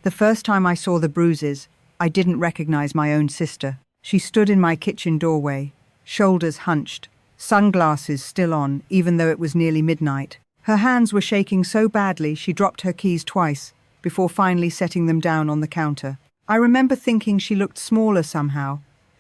The first time I saw the bruises, I didn't recognize my own sister. She stood in my kitchen doorway, shoulders hunched, sunglasses still on, even though it was nearly midnight. Her hands were shaking so badly she dropped her keys twice, before finally setting them down on the counter. I remember thinking she looked smaller somehow,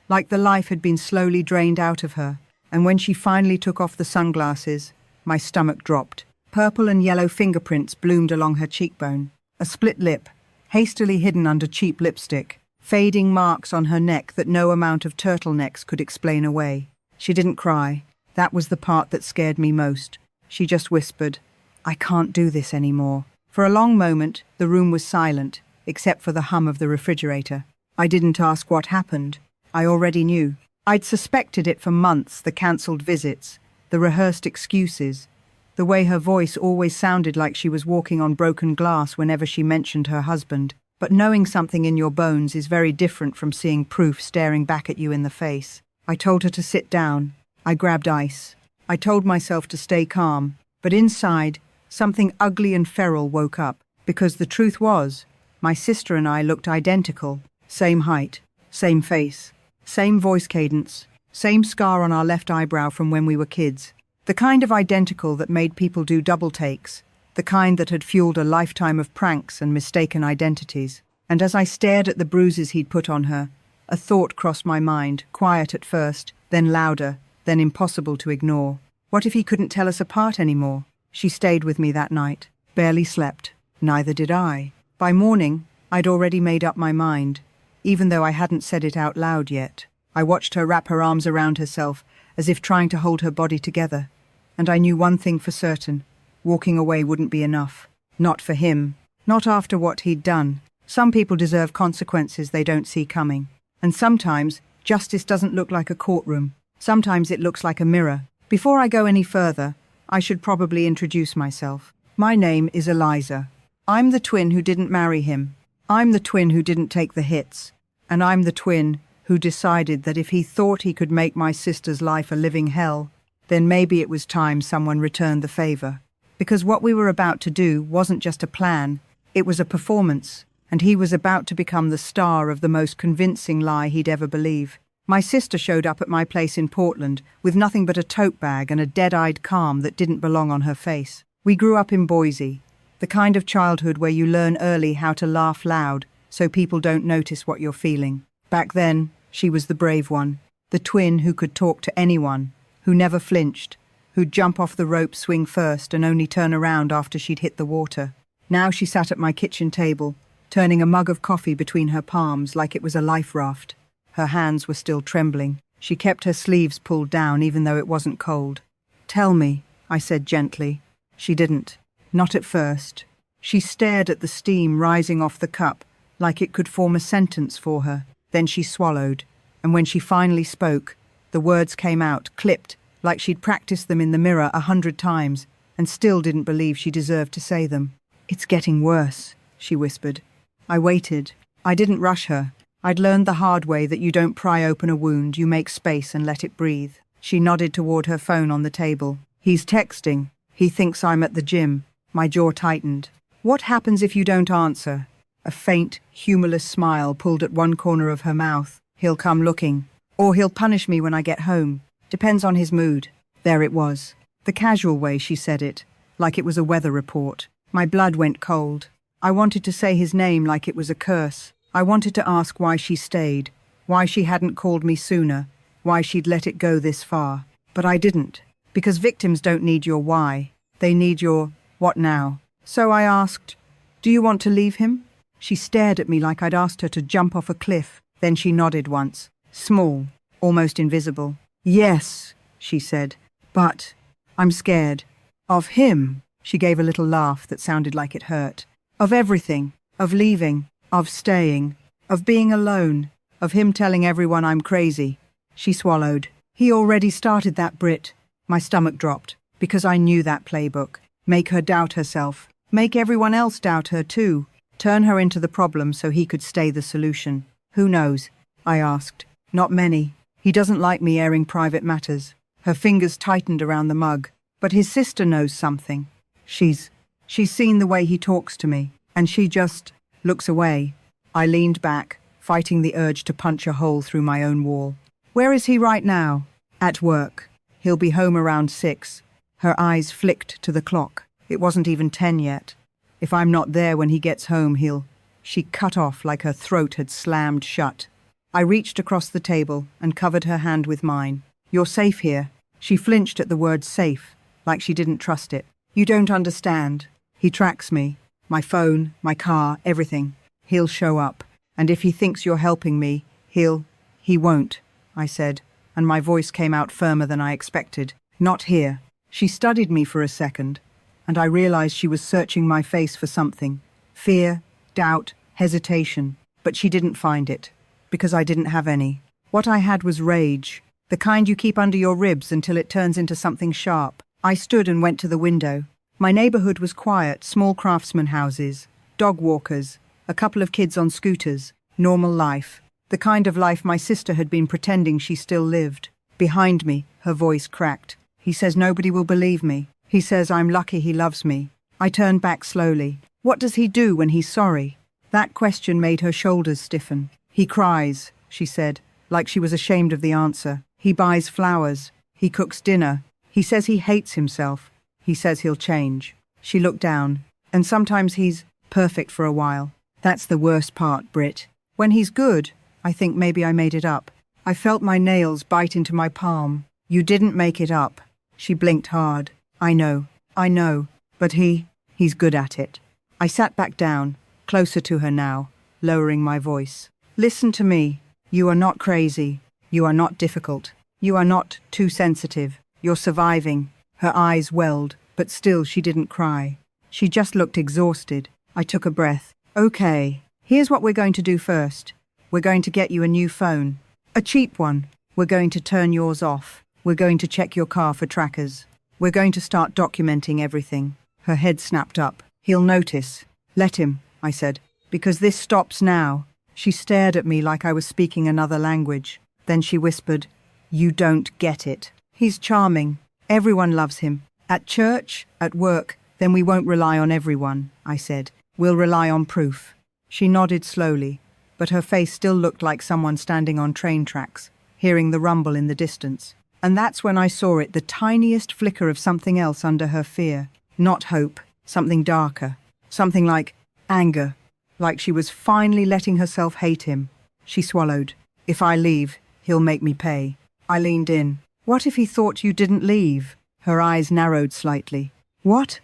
like the life had been slowly drained out of her, and when she finally took off the sunglasses, my stomach dropped. Purple and yellow fingerprints bloomed along her cheekbone, a split lip, hastily hidden under cheap lipstick, fading marks on her neck that no amount of turtlenecks could explain away. She didn't cry. That was the part that scared me most. She just whispered, "I can't do this anymore." For a long moment, the room was silent, except for the hum of the refrigerator. I didn't ask what happened. I already knew. I'd suspected it for months, the cancelled visits, the rehearsed excuses, the way her voice always sounded like she was walking on broken glass whenever she mentioned her husband. But knowing something in your bones is very different from seeing proof staring back at you in the face. I told her to sit down. I grabbed ice. I told myself to stay calm. But inside, something ugly and feral woke up. Because the truth was, my sister and I looked identical. Same height, same face, same voice cadence, same scar on our left eyebrow from when we were kids. The kind of identical that made people do double takes. The kind that had fueled a lifetime of pranks and mistaken identities. And as I stared at the bruises he'd put on her, a thought crossed my mind, quiet at first, then louder, then impossible to ignore. What if he couldn't tell us apart anymore? She stayed with me that night, barely slept. Neither did I. By morning, I'd already made up my mind, even though I hadn't said it out loud yet. I watched her wrap her arms around herself, as if trying to hold her body together. And I knew one thing for certain. Walking away wouldn't be enough. Not for him. Not after what he'd done. Some people deserve consequences they don't see coming. And sometimes, justice doesn't look like a courtroom. Sometimes it looks like a mirror. Before I go any further, I should probably introduce myself. My name is Eliza. I'm the twin who didn't marry him. I'm the twin who didn't take the hits. And I'm the twin who decided that if he thought he could make my sister's life a living hell, then maybe it was time someone returned the favor. Because what we were about to do wasn't just a plan, it was a performance, and he was about to become the star of the most convincing lie he'd ever believe. My sister showed up at my place in Portland with nothing but a tote bag and a dead-eyed calm that didn't belong on her face. We grew up in Boise, the kind of childhood where you learn early how to laugh loud so people don't notice what you're feeling. Back then, she was the brave one, the twin who could talk to anyone, who never flinched, who'd jump off the rope swing first and only turn around after she'd hit the water. Now she sat at my kitchen table, turning a mug of coffee between her palms like it was a life raft. Her hands were still trembling. She kept her sleeves pulled down even though it wasn't cold. "Tell me," I said gently. She didn't. Not at first. She stared at the steam rising off the cup like it could form a sentence for her. Then she swallowed, and when she finally spoke, the words came out, clipped, like she'd practiced them in the mirror 100 times, and still didn't believe she deserved to say them. "It's getting worse," she whispered. I waited. I didn't rush her. I'd learned the hard way that you don't pry open a wound, you make space and let it breathe. She nodded toward her phone on the table. "He's texting. He thinks I'm at the gym." My jaw tightened. "What happens if you don't answer?" A faint, humorless smile pulled at one corner of her mouth. "He'll come looking. Or he'll punish me when I get home. Depends on his mood." There it was. The casual way she said it, like it was a weather report. My blood went cold. I wanted to say his name like it was a curse. I wanted to ask why she stayed, why she hadn't called me sooner, why she'd let it go this far. But I didn't. Because victims don't need your why. They need your, what now? So I asked, "Do you want to leave him?" She stared at me like I'd asked her to jump off a cliff. Then she nodded once. Small, almost invisible. "Yes," she said, "but I'm scared." "Of him?" She gave a little laugh that sounded like it hurt. "Of everything. Of leaving. Of staying. Of being alone. Of him telling everyone I'm crazy." She swallowed. "He already started that, Brit." My stomach dropped, because I knew that playbook. Make her doubt herself. Make everyone else doubt her too. Turn her into the problem so he could stay the solution. "Who knows?" I asked. "Not many. He doesn't like me airing private matters." Her fingers tightened around the mug. "But his sister knows something. She's seen the way he talks to me, and she just..." looks away. I leaned back, fighting the urge to punch a hole through my own wall. Where is he right now? At work. He'll be home around 6. Her eyes flicked to the clock. It wasn't even 10 yet. If I'm not there when he gets home, he'll... She cut off like her throat had slammed shut. I reached across the table and covered her hand with mine. You're safe here. She flinched at the word safe, like she didn't trust it. You don't understand. He tracks me. My phone, my car, everything. He'll show up. And if he thinks you're helping me, He won't, I said, and my voice came out firmer than I expected. Not here. She studied me for a second, and I realized she was searching my face for something. Fear, doubt, hesitation. But she didn't find it, because I didn't have any. What I had was rage, the kind you keep under your ribs until it turns into something sharp. I stood and went to the window. My neighborhood was quiet, small craftsman houses, dog walkers, a couple of kids on scooters, normal life. The kind of life my sister had been pretending she still lived. Behind me, her voice cracked. He says nobody will believe me. He says I'm lucky he loves me. I turned back slowly. What does he do when he's sorry? That question made her shoulders stiffen. He cries, she said, like she was ashamed of the answer. He buys flowers. He cooks dinner. He says he hates himself. He says he'll change. She looked down. And sometimes he's perfect for a while. That's the worst part, Britt. When he's good, I think maybe I made it up. I felt my nails bite into my palm. You didn't make it up. She blinked hard. I know, but he's good at it. I sat back down, closer to her now, lowering my voice. Listen to me. You are not crazy. You are not difficult. You are not too sensitive. You're surviving. Her eyes welled, but still she didn't cry. She just looked exhausted. I took a breath. Okay, here's what we're going to do first. We're going to get you a new phone. A cheap one. We're going to turn yours off. We're going to check your car for trackers. We're going to start documenting everything. Her head snapped up. He'll notice. Let him, I said, because this stops now. She stared at me like I was speaking another language. Then she whispered, You don't get it. He's charming. Everyone loves him. At church, at work, then we won't rely on everyone, I said. We'll rely on proof. She nodded slowly, but her face still looked like someone standing on train tracks, hearing the rumble in the distance. And that's when I saw it, the tiniest flicker of something else under her fear. Not hope, something darker. Something like anger, like she was finally letting herself hate him. She swallowed. If I leave, he'll make me pay. I leaned in. What if he thought you didn't leave? Her eyes narrowed slightly. What?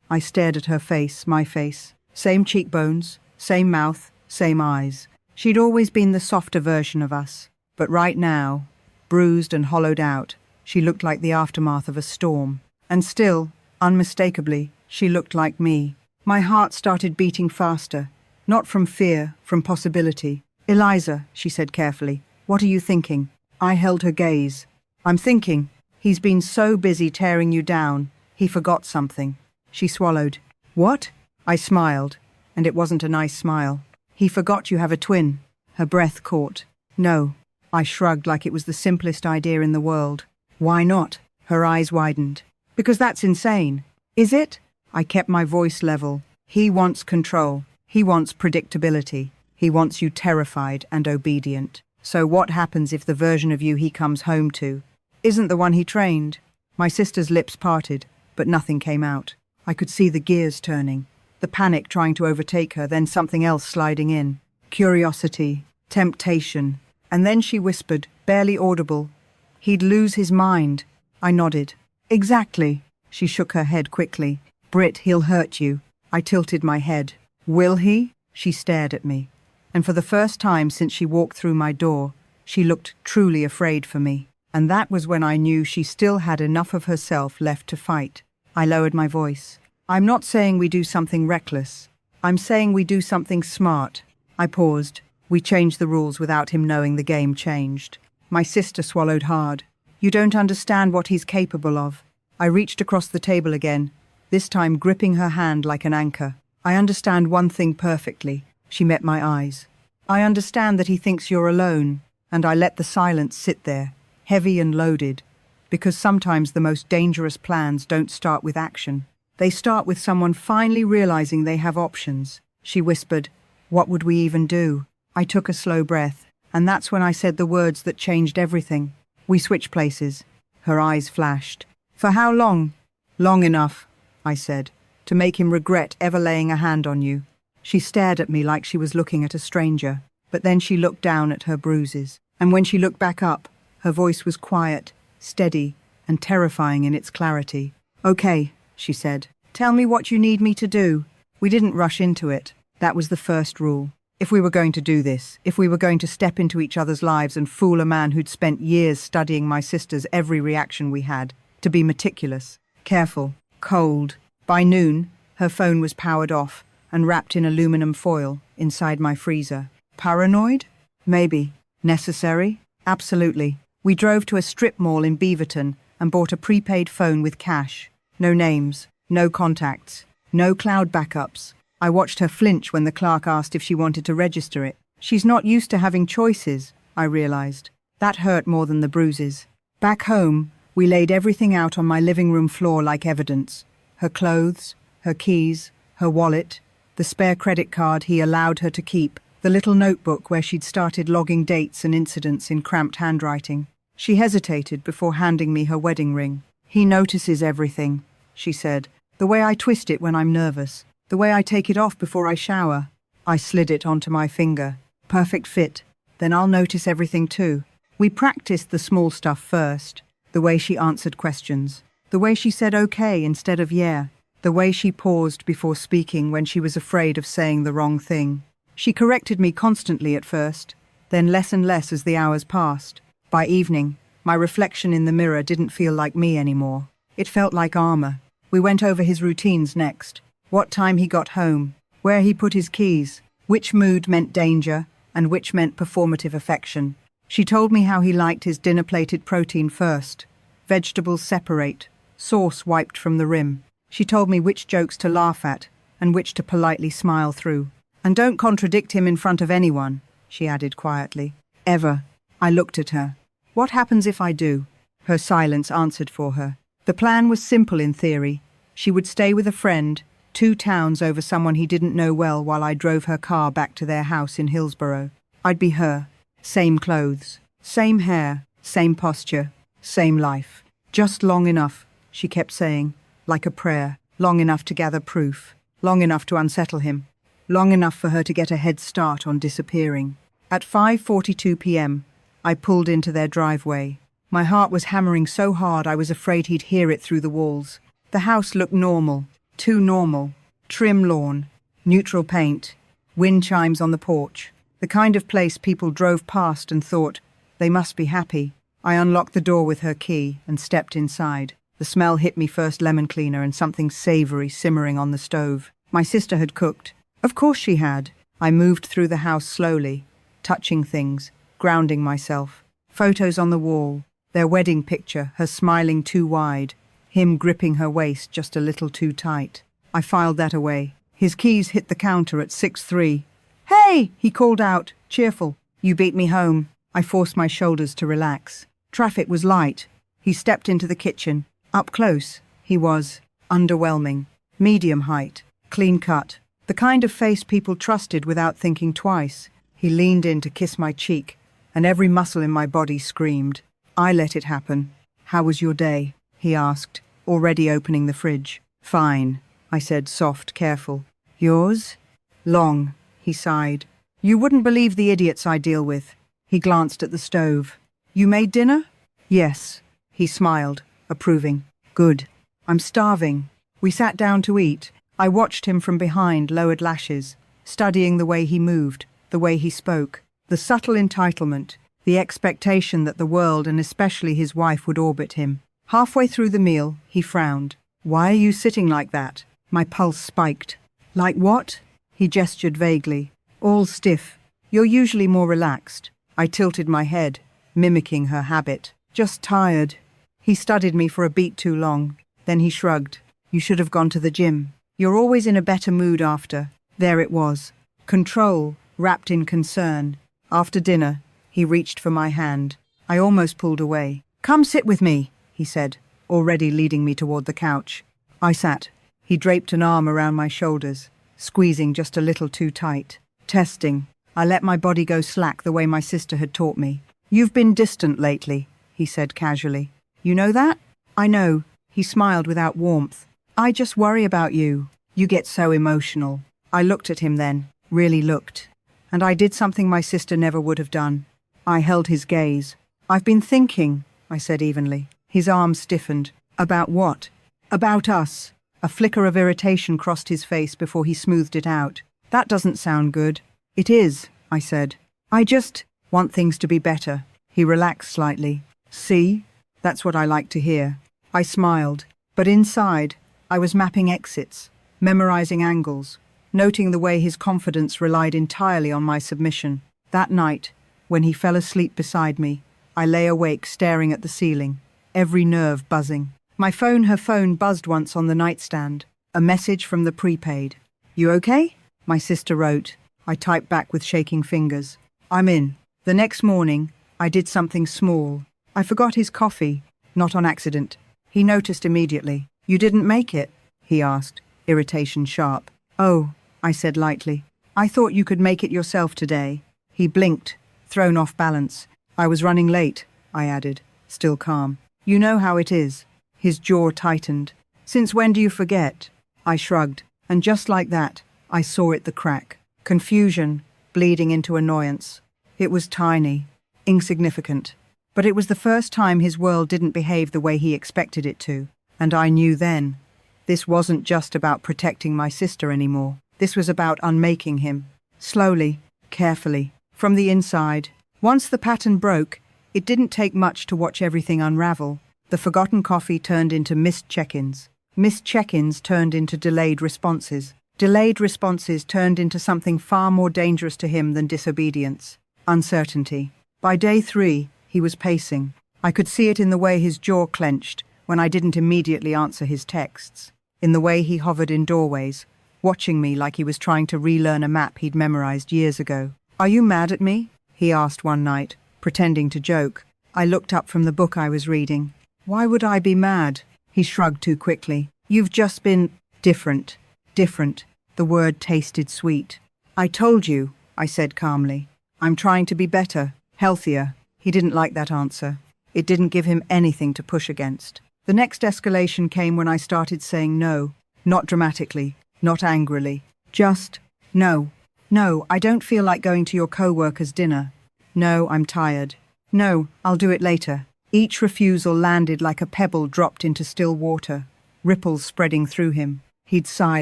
I stared at her face, my face. Same cheekbones, same mouth, same eyes. She'd always been the softer version of us. But right now, bruised and hollowed out, she looked like the aftermath of a storm. And still, unmistakably, she looked like me. My heart started beating faster. Not from fear, from possibility. Eliza, she said carefully, what are you thinking? I held her gaze. I'm thinking, he's been so busy tearing you down, he forgot something. She swallowed. What? I smiled, and it wasn't a nice smile. He forgot you have a twin. Her breath caught. No. I shrugged like it was the simplest idea in the world. Why not? Her eyes widened. Because that's insane. Is it? I kept my voice level. He wants control. He wants predictability. He wants you terrified and obedient. So what happens if the version of you he comes home to isn't the one he trained? My sister's lips parted, but nothing came out. I could see the gears turning. The panic trying to overtake her, then something else sliding in. Curiosity, temptation. And then she whispered, barely audible, he'd lose his mind. I nodded. Exactly. She shook her head quickly. Britt, he'll hurt you. I tilted my head. Will he? She stared at me. And for the first time since she walked through my door, she looked truly afraid for me. And that was when I knew she still had enough of herself left to fight. I lowered my voice. I'm not saying we do something reckless. I'm saying we do something smart. I paused. We changed the rules without him knowing the game changed. My sister swallowed hard. You don't understand what he's capable of. I reached across the table again, this time gripping her hand like an anchor. I understand one thing perfectly. She met my eyes. I understand that he thinks you're alone, and I let the silence sit there, heavy and loaded, because sometimes the most dangerous plans don't start with action. They start with someone finally realizing they have options. She whispered, What would we even do? I took a slow breath, and that's when I said the words that changed everything. We switched places. Her eyes flashed. For how long? Long enough, I said, to make him regret ever laying a hand on you. She stared at me like she was looking at a stranger, but then she looked down at her bruises. And when she looked back up, her voice was quiet, steady, and terrifying in its clarity. Okay, she said. Tell me what you need me to do. We didn't rush into it. That was the first rule. If we were going to do this, if we were going to step into each other's lives and fool a man who'd spent years studying my sister's every reaction we had, to be meticulous, careful, cold. By noon, her phone was powered off and wrapped in aluminum foil inside my freezer. Paranoid? Maybe. Necessary? Absolutely. We drove to a strip mall in Beaverton and bought a prepaid phone with cash. No names, no contacts, no cloud backups. I watched her flinch when the clerk asked if she wanted to register it. She's not used to having choices, I realized. That hurt more than the bruises. Back home, we laid everything out on my living room floor like evidence. Her clothes, her keys, her wallet, the spare credit card he allowed her to keep, the little notebook where she'd started logging dates and incidents in cramped handwriting. She hesitated before handing me her wedding ring. He notices everything, she said. The way I twist it when I'm nervous. The way I take it off before I shower. I slid it onto my finger. Perfect fit. Then I'll notice everything too. We practiced the small stuff first. The way she answered questions. The way she said okay instead of yeah. The way she paused before speaking when she was afraid of saying the wrong thing. She corrected me constantly at first, then less and less as the hours passed. By evening, my reflection in the mirror didn't feel like me anymore. It felt like armor. We went over his routines next. What time he got home, where he put his keys, which mood meant danger, and which meant performative affection. She told me how he liked his dinner-plated protein first, vegetables separate, sauce wiped from the rim. She told me which jokes to laugh at, and which to politely smile through. And don't contradict him in front of anyone, she added quietly. Ever. I looked at her. What happens if I do? Her silence answered for her. The plan was simple in theory. She would stay with a friend, 2 towns over someone he didn't know well while I drove her car back to their house in Hillsborough. I'd be her. Same clothes, same hair, same posture, same life. Just long enough, she kept saying, like a prayer, long enough to gather proof, long enough to unsettle him, long enough for her to get a head start on disappearing. At 5:42 p.m., I pulled into their driveway. My heart was hammering so hard I was afraid he'd hear it through the walls. The house looked normal. Too normal. Trim lawn, neutral paint, wind chimes on the porch. The kind of place people drove past and thought, they must be happy. I unlocked the door with her key and stepped inside. The smell hit me first lemon cleaner and something savory simmering on the stove. My sister had cooked. Of course she had. I moved through the house slowly, touching things, grounding myself. Photos on the wall, their wedding picture, her smiling too wide, him gripping her waist just a little too tight. I filed that away. His keys hit the counter at 6:03. Hey, he called out, cheerful. You beat me home. I forced my shoulders to relax. Traffic was light. He stepped into the kitchen. Up close, he was underwhelming. Medium height, clean cut. The kind of face people trusted without thinking twice. He leaned in to kiss my cheek, and every muscle in my body screamed. I let it happen. How was your day? He asked, already opening the fridge. Fine, I said, soft, careful. Yours? Long, he sighed. You wouldn't believe the idiots I deal with. He glanced at the stove. You made dinner? Yes. He smiled, approving. Good. I'm starving. We sat down to eat. I watched him from behind lowered lashes, studying the way he moved, the way he spoke, the subtle entitlement, the expectation that the world and especially his wife would orbit him. Halfway through the meal, he frowned. Why are you sitting like that? My pulse spiked. Like what? He gestured vaguely. All stiff. You're usually more relaxed. I tilted my head, mimicking her habit. Just tired. He studied me for a beat too long. Then he shrugged. You should have gone to the gym. You're always in a better mood after. There it was. Control, wrapped in concern. After dinner, he reached for my hand. I almost pulled away. Come sit with me, he said, already leading me toward the couch. I sat. He draped an arm around my shoulders, squeezing just a little too tight. Testing. I let my body go slack the way my sister had taught me. You've been distant lately, he said casually. You know that? I know. He smiled without warmth. I just worry about you. You get so emotional. I looked at him then, really looked. And I did something my sister never would have done. I held his gaze. I've been thinking, I said evenly. His arm stiffened. About what? About us. A flicker of irritation crossed his face before he smoothed it out. That doesn't sound good. It is, I said. I just want things to be better. He relaxed slightly. See? That's what I like to hear. I smiled, but inside, I was mapping exits, memorizing angles, noting the way his confidence relied entirely on my submission. That night, when he fell asleep beside me, I lay awake staring at the ceiling, every nerve buzzing. Her phone buzzed once on the nightstand. A message from the prepaid. You okay? My sister wrote. I typed back with shaking fingers. I'm in. The next morning, I did something small. I forgot his coffee, not on accident. He noticed immediately. You didn't make it? He asked, irritation sharp. Oh, I said lightly. I thought you could make it yourself today. He blinked, thrown off balance. I was running late, I added, still calm. You know how it is. His jaw tightened. Since when do you forget? I shrugged, and just like that, I saw it the crack. Confusion, bleeding into annoyance. It was tiny, insignificant. But it was the first time his world didn't behave the way he expected it to. And I knew then. This wasn't just about protecting my sister anymore. This was about unmaking him. Slowly, carefully, from the inside. Once the pattern broke, it didn't take much to watch everything unravel. The forgotten coffee turned into missed check-ins. Missed check-ins turned into delayed responses. Delayed responses turned into something far more dangerous to him than disobedience. Uncertainty. By day 3, he was pacing. I could see it in the way his jaw clenched when I didn't immediately answer his texts. In the way he hovered in doorways, watching me like he was trying to relearn a map he'd memorized years ago. Are you mad at me? He asked one night, pretending to joke. I looked up from the book I was reading. Why would I be mad? He shrugged too quickly. You've just been different. Different. The word tasted sweet. I told you, I said calmly. I'm trying to be better, healthier. He didn't like that answer. It didn't give him anything to push against. The next escalation came when I started saying no. Not dramatically, not angrily. Just, no. No, I don't feel like going to your co-worker's dinner. No, I'm tired. No, I'll do it later. Each refusal landed like a pebble dropped into still water, ripples spreading through him. He'd sigh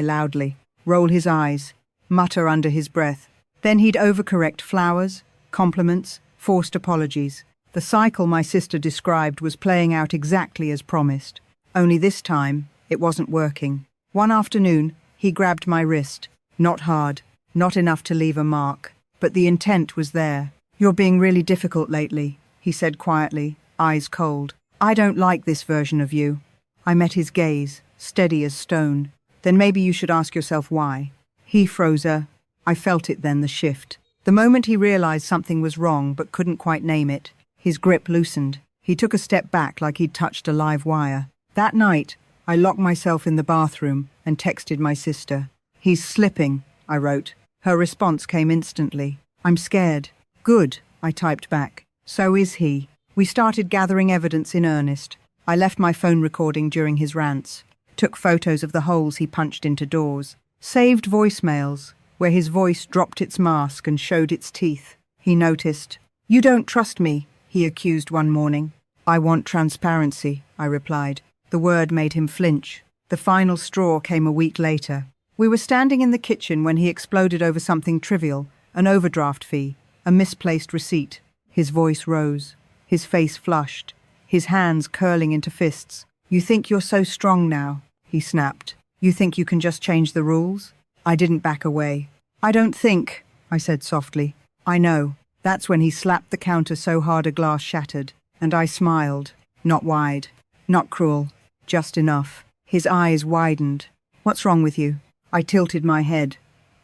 loudly, roll his eyes, mutter under his breath. Then he'd overcorrect flowers, compliments, forced apologies. The cycle my sister described was playing out exactly as promised. Only this time, it wasn't working. One afternoon, he grabbed my wrist. Not hard, not enough to leave a mark. But the intent was there. You're being really difficult lately, he said quietly, eyes cold. I don't like this version of you. I met his gaze, steady as stone. Then maybe you should ask yourself why. He froze her. I felt it then, the shift. The moment he realized something was wrong but couldn't quite name it, his grip loosened. He took a step back like he'd touched a live wire. That night, I locked myself in the bathroom and texted my sister. He's slipping, I wrote. Her response came instantly. I'm scared. Good, I typed back. So is he. We started gathering evidence in earnest. I left my phone recording during his rants, took photos of the holes he punched into doors, saved voicemails where his voice dropped its mask and showed its teeth. He noticed. You don't trust me, he accused one morning. I want transparency, I replied. The word made him flinch. The final straw came a week later. We were standing in the kitchen when he exploded over something trivial, an overdraft fee, a misplaced receipt. His voice rose. His face flushed, his hands curling into fists. You think you're so strong now, he snapped. You think you can just change the rules? I didn't back away. I don't think, I said softly. I know. That's when he slapped the counter so hard a glass shattered. And I smiled. Not wide. Not cruel. Just enough. His eyes widened. What's wrong with you? I tilted my head.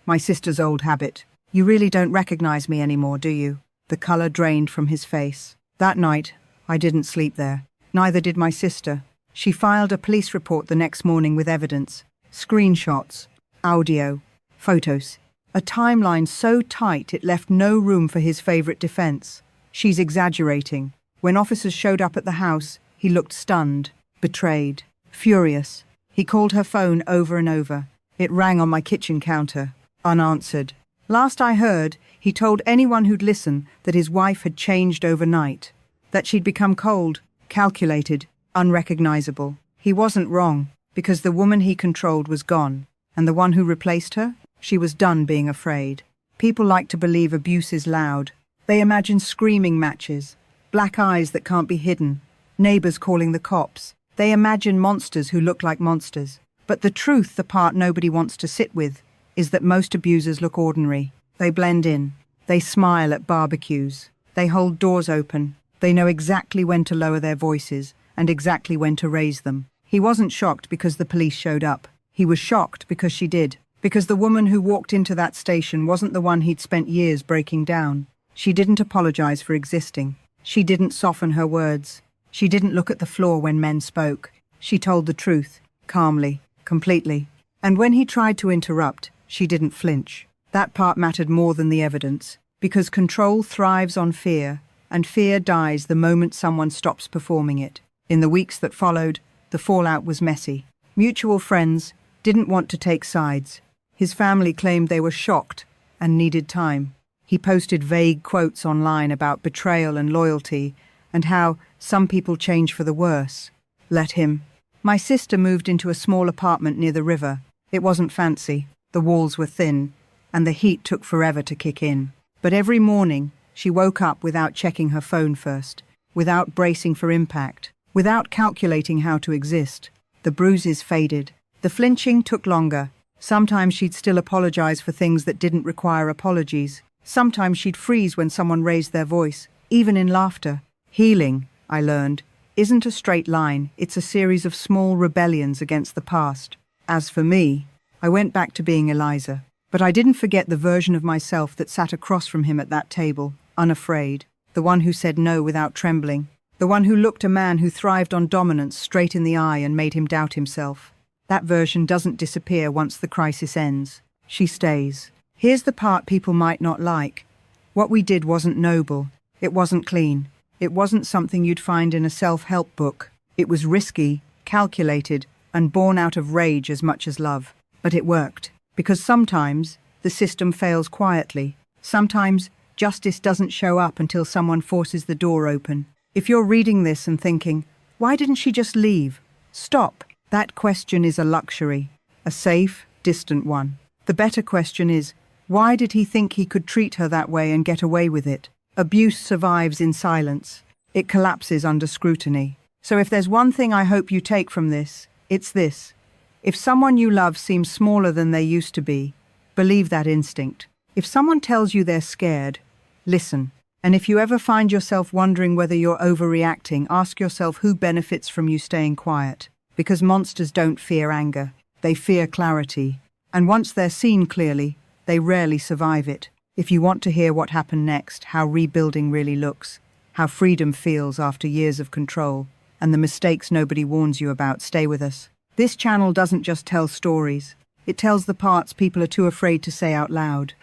My sister's old habit. You really don't recognize me anymore, do you? The color drained from his face. That night, I didn't sleep there. Neither did my sister. She filed a police report the next morning with evidence. Screenshots. Audio. Photos. A timeline so tight it left no room for his favorite defense. She's exaggerating. When officers showed up at the house, he looked stunned, betrayed, furious. He called her phone over and over. It rang on my kitchen counter, unanswered. Last I heard, he told anyone who'd listen that his wife had changed overnight, that she'd become cold, calculated, unrecognizable. He wasn't wrong, because the woman he controlled was gone, and the one who replaced her, she was done being afraid. People like to believe abuse is loud. They imagine screaming matches, black eyes that can't be hidden, neighbors calling the cops. They imagine monsters who look like monsters. But the truth, the part nobody wants to sit with, is that most abusers look ordinary. They blend in. They smile at barbecues. They hold doors open. They know exactly when to lower their voices and exactly when to raise them. He wasn't shocked because the police showed up. He was shocked because she did. Because the woman who walked into that station wasn't the one he'd spent years breaking down. She didn't apologize for existing. She didn't soften her words. She didn't look at the floor when men spoke. She told the truth, calmly, completely. And when he tried to interrupt, she didn't flinch. That part mattered more than the evidence, because control thrives on fear, and fear dies the moment someone stops performing it. In the weeks that followed, the fallout was messy. Mutual friends didn't want to take sides. His family claimed they were shocked and needed time. He posted vague quotes online about betrayal and loyalty, and how some people change for the worse. Let him. My sister moved into a small apartment near the river. It wasn't fancy. The walls were thin, and the heat took forever to kick in. But every morning, she woke up without checking her phone first, without bracing for impact, without calculating how to exist. The bruises faded. The flinching took longer. Sometimes she'd still apologize for things that didn't require apologies. Sometimes she'd freeze when someone raised their voice, even in laughter. Healing, I learned, isn't a straight line. It's a series of small rebellions against the past. As for me, I went back to being Eliza. But I didn't forget the version of myself that sat across from him at that table, unafraid. The one who said no without trembling. The one who looked a man who thrived on dominance straight in the eye and made him doubt himself. That version doesn't disappear once the crisis ends. She stays. Here's the part people might not like. What we did wasn't noble. It wasn't clean. It wasn't something you'd find in a self-help book. It was risky, calculated, and born out of rage as much as love. But it worked. Because sometimes the system fails quietly. Sometimes justice doesn't show up until someone forces the door open. If you're reading this and thinking, why didn't she just leave? Stop. That question is a luxury. A safe, distant one. The better question is, why did he think he could treat her that way and get away with it? Abuse survives in silence. It collapses under scrutiny. So if there's one thing I hope you take from this, it's this. If someone you love seems smaller than they used to be, believe that instinct. If someone tells you they're scared, listen. And if you ever find yourself wondering whether you're overreacting, ask yourself who benefits from you staying quiet. Because monsters don't fear anger. They fear clarity. And once they're seen clearly, they rarely survive it. If you want to hear what happened next, how rebuilding really looks, how freedom feels after years of control, and the mistakes nobody warns you about, stay with us. This channel doesn't just tell stories. It tells the parts people are too afraid to say out loud.